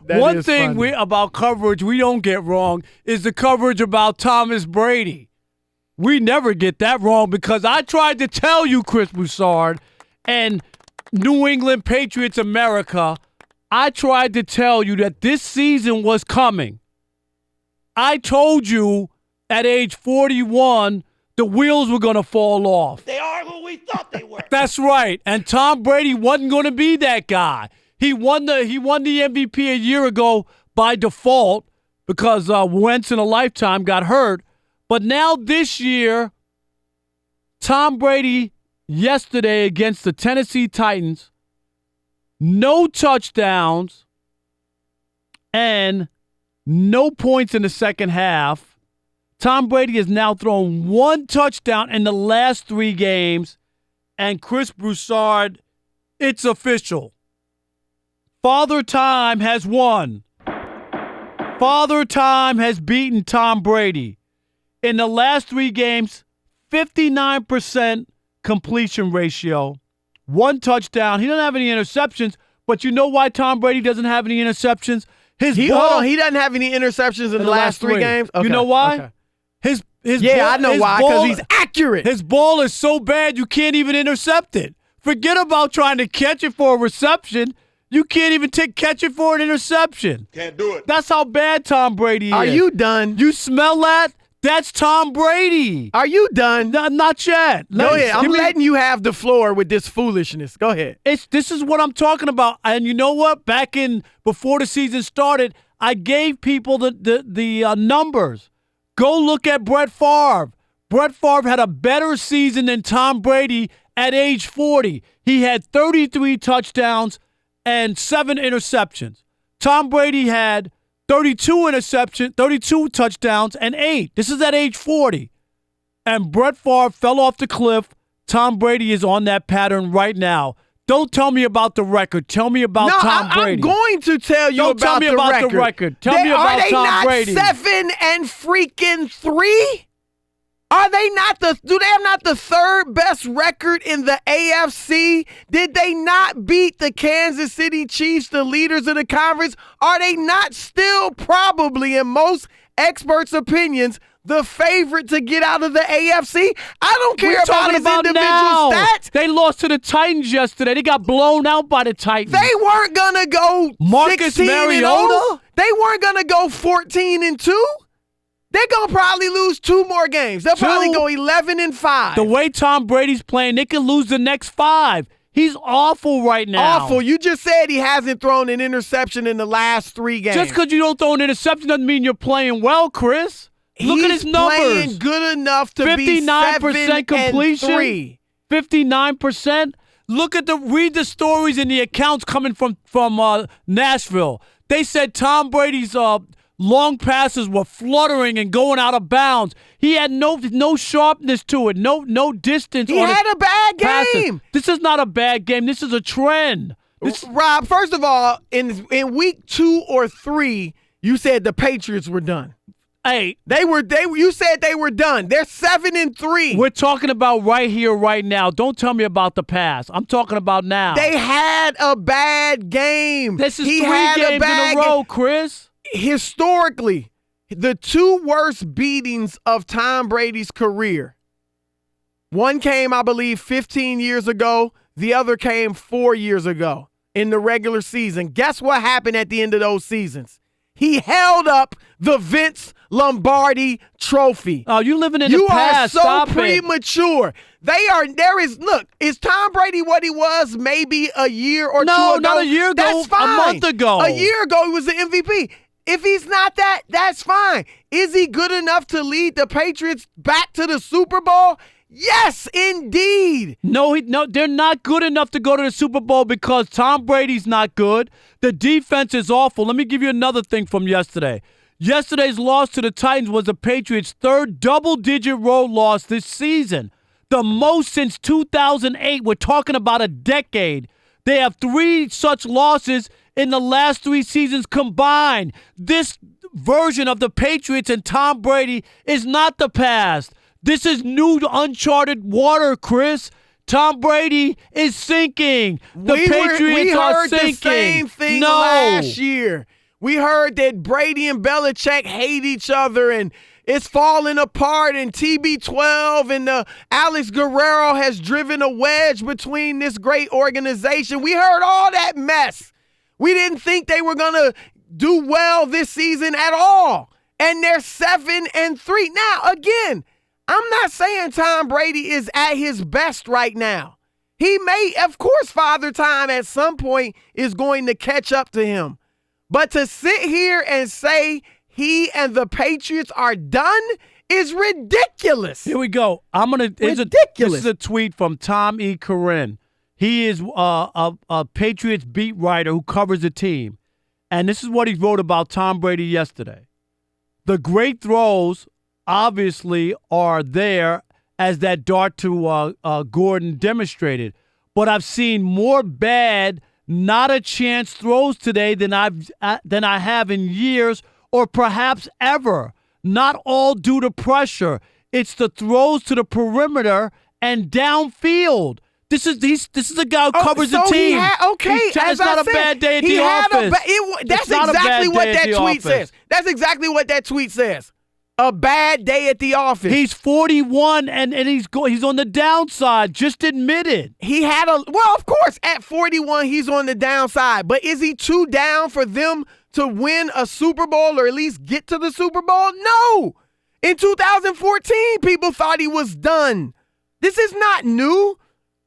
One thing about coverage we don't get wrong is the coverage about Thomas Brady. We never get that wrong because I tried to tell you, Chris Broussard, and New England Patriots America, I tried to tell you that this season was coming. I told you at age 41 the wheels were going to fall off. They are who we thought they were. That's right. And Tom Brady wasn't going to be that guy. He won the MVP a year ago by default because Wentz in a lifetime got hurt. But now this year, Tom Brady yesterday against the Tennessee Titans, no touchdowns and no points in the second half. Tom Brady has now thrown one touchdown in the last 3 games. And Chris Broussard, it's official. Father Time has won. Father Time has beaten Tom Brady. In the last 3 games, 59% completion ratio, 1 touchdown. He doesn't have any interceptions, but you know why Tom Brady doesn't have any interceptions? He doesn't have any interceptions in the last 3 games? Okay. You know why? Okay. I know why, because he's accurate. His ball is so bad you can't even intercept it. Forget about trying to catch it for a reception. You can't even catch it for an interception. Can't do it. That's how bad Tom Brady is. Are you done? You smell that? That's Tom Brady. Are you done? No, not yet. Go ahead. I'm letting you have the floor with this foolishness. Go ahead. This is what I'm talking about. And you know what? Before the season started, I gave people the numbers. Go look at Brett Favre. Brett Favre had a better season than Tom Brady at age 40. He had 33 touchdowns and 7 interceptions. Tom Brady had 32 touchdowns and 8. This is at age 40. And Brett Favre fell off the cliff. Tom Brady is on that pattern right now. Don't tell me about the record. Tell me about Tom Brady. I'm going to tell you about the record. Don't tell me about the record. Tell me about Tom Brady. Are they not 7-3? Are they not do they have not the 3rd best record in the AFC? Did they not beat the Kansas City Chiefs, the leaders of the conference? Are they not still probably, in most experts' opinions, the favorite to get out of the AFC? I don't care about his individual stats. They lost to the Titans yesterday. They got blown out by the Titans. They weren't going to go Marcus 16-0. They weren't going to go 14-2. They're going to probably lose 2 more games. They'll probably go 11-5. The way Tom Brady's playing, they could lose the next 5. He's awful right now. Awful. You just said he hasn't thrown an interception in the last 3 games. Just because you don't throw an interception doesn't mean you're playing well, Chris. Look at his numbers. He's playing good enough to be 59% completion. 7-3. 59%. Read the stories and the accounts coming from Nashville. They said Tom Brady's long passes were fluttering and going out of bounds. He had no sharpness to it, no distance. He had a bad game. This is not a bad game. This is a trend. Rob, first of all, in week 2 or 3, you said the Patriots were done. Hey, you said they were done. They're 7-3. We're talking about right here, right now. Don't tell me about the past. I'm talking about now. They had a bad game. This is 3 games in a row, Chris. Historically, the 2 worst beatings of Tom Brady's career. One came, I believe, 15 years ago. The other came 4 years ago in the regular season. Guess what happened at the end of those seasons? He held up the Vince Lombardi trophy. Oh, you living in the past. You are so premature. Look, is Tom Brady what he was maybe a year or 2 ago? No, not a year ago. That's fine. A month ago. A year ago, he was the MVP. If he's not that, that's fine. Is he good enough to lead the Patriots back to the Super Bowl? Yes, indeed. No, they're not good enough to go to the Super Bowl because Tom Brady's not good. The defense is awful. Let me give you another thing from yesterday. Yesterday's loss to the Titans was the Patriots' 3rd double-digit road loss this season, the most since 2008. We're talking about a decade. They have 3 such losses in the last 3 seasons combined. This version of the Patriots and Tom Brady is not the past. This is new uncharted water, Chris. Tom Brady is sinking. The Patriots are sinking. We heard the same thing last year. We heard that Brady and Belichick hate each other and it's falling apart, and TB12 and Alex Guerrero has driven a wedge between this great organization. We heard all that mess. We didn't think they were going to do well this season at all. And they're 7-3. Now, again, I'm not saying Tom Brady is at his best right now. He may, of course, Father Time at some point is going to catch up to him. But to sit here and say he and the Patriots are done is ridiculous. Here we go. Ridiculous. This is a tweet from Tom E. Corinne. He is a Patriots beat writer who covers the team. And this is what he wrote about Tom Brady yesterday. The great throws obviously are there, as that dart to Gordon demonstrated. But I've seen more bad, not a chance throws today than I have in years or perhaps ever. Not all due to pressure. It's the throws to the perimeter and downfield. This is a guy who covers the team. It's not a bad day at the office. That's exactly what that tweet says. That's exactly what that tweet says. A bad day at the office. He's 41 and he's on the downside. Just admit it. Well, of course, at 41 he's on the downside. But is he too down for them to win a Super Bowl or at least get to the Super Bowl? No. In 2014, people thought he was done. This is not new.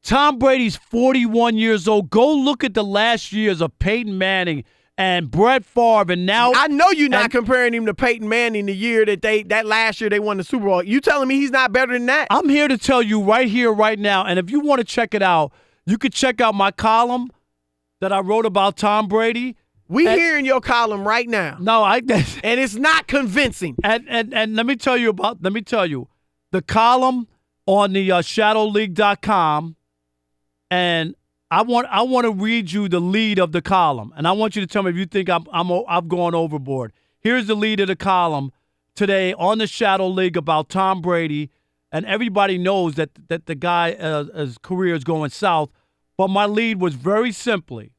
Tom Brady's 41 years old. Go look at the last years of Peyton Manning and Brett Favre, and now I know you're not comparing him to Peyton Manning the year that last year they won the Super Bowl. You telling me he's not better than that? I'm here to tell you right here, right now, and if you want to check it out, you could check out my column that I wrote about Tom Brady. We hearing your column right now. No, and it's not convincing. And let me tell you the column on the shadowleague.com. And I want to read you the lead of the column, and I want you to tell me if you think I've gone overboard. Here's the lead of the column today on the Shadow League about Tom Brady, and everybody knows that the guy his career is going south. But my lead was very simply,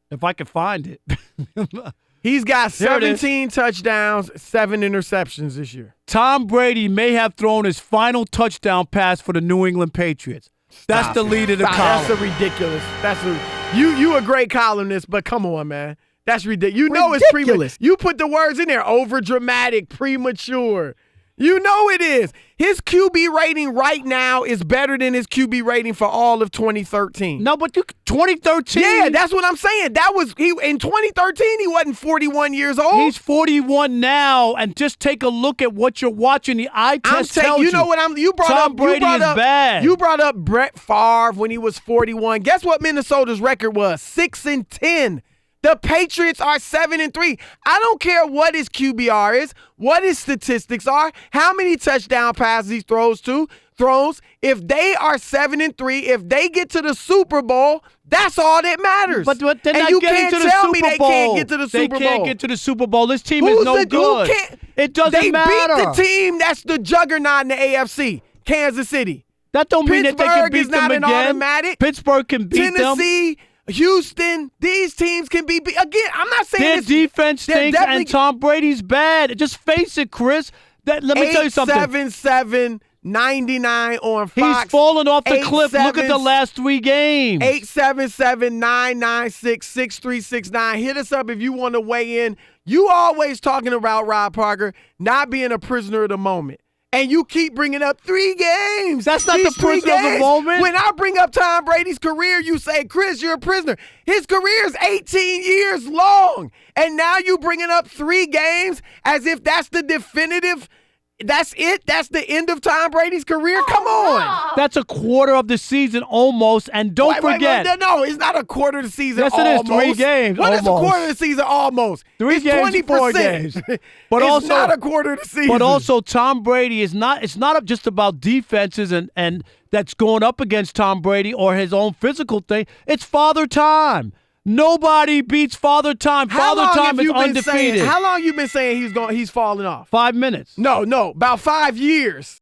if I can find it. He's got 17 touchdowns, 7 interceptions this year. Tom Brady may have thrown his final touchdown pass for the New England Patriots. That's the lead of the column. That's ridiculous. You a great columnist, but come on, man. That's ridiculous. You know it's ridiculous. You put the words in there. Over dramatic, premature. You know it is. His QB rating right now is better than his QB rating for all of 2013. No, but 2013. Yeah, that's what I'm saying. In 2013 he wasn't 41 years old. He's 41 now, and just take a look at what you're watching. The eye test tells you know what you brought Tom up. Brady is bad. You brought up Brett Favre when he was 41. Guess what Minnesota's record was? 6-10. The Patriots are 7-3. I don't care what his QBR is, what his statistics are, how many touchdown passes he throws. If they are 7-3, if they get to the Super Bowl, that's all that matters. But they're and not you getting can't to the tell Super me they Bowl. can't get to the Super Bowl. They can't get to the Super Bowl. This team is no good. It doesn't matter. They beat the team that's the juggernaut in the AFC, Kansas City. That don't mean that they can beat them again. Automatic. Pittsburgh can beat them. Tennessee, Houston, these teams can be again. I'm not saying their defense stinks and Tom Brady's bad. Just face it, Chris. Let me tell you something. 877-99 on Fox. He's fallen off the cliff. Look at the last 3 games. 877-996-6369. Hit us up if you want to weigh in. You always talking about Rob Parker not being a prisoner of the moment. And you keep bringing up 3 games. That's not the prisoner of the moment. When I bring up Tom Brady's career, you say, Chris, you're a prisoner. His career is 18 years long. And now you bringing up 3 games as if that's the definitive. That's it? That's the end of Tom Brady's career? Come on. That's a quarter of the season almost. And don't forget. No, it's not a quarter of the season yes, almost. Yes, it is. 3 games What almost. Is a quarter of the season almost? 3 games, 20%. 4 games. But it's also, not a quarter of the season. But also, Tom Brady is not. It's not just about defenses and that's going up against Tom Brady or his own physical thing. It's Father Time. Nobody beats Father Time. Father Time is undefeated. How long you been saying he's falling off? 5 minutes. No, about 5 years.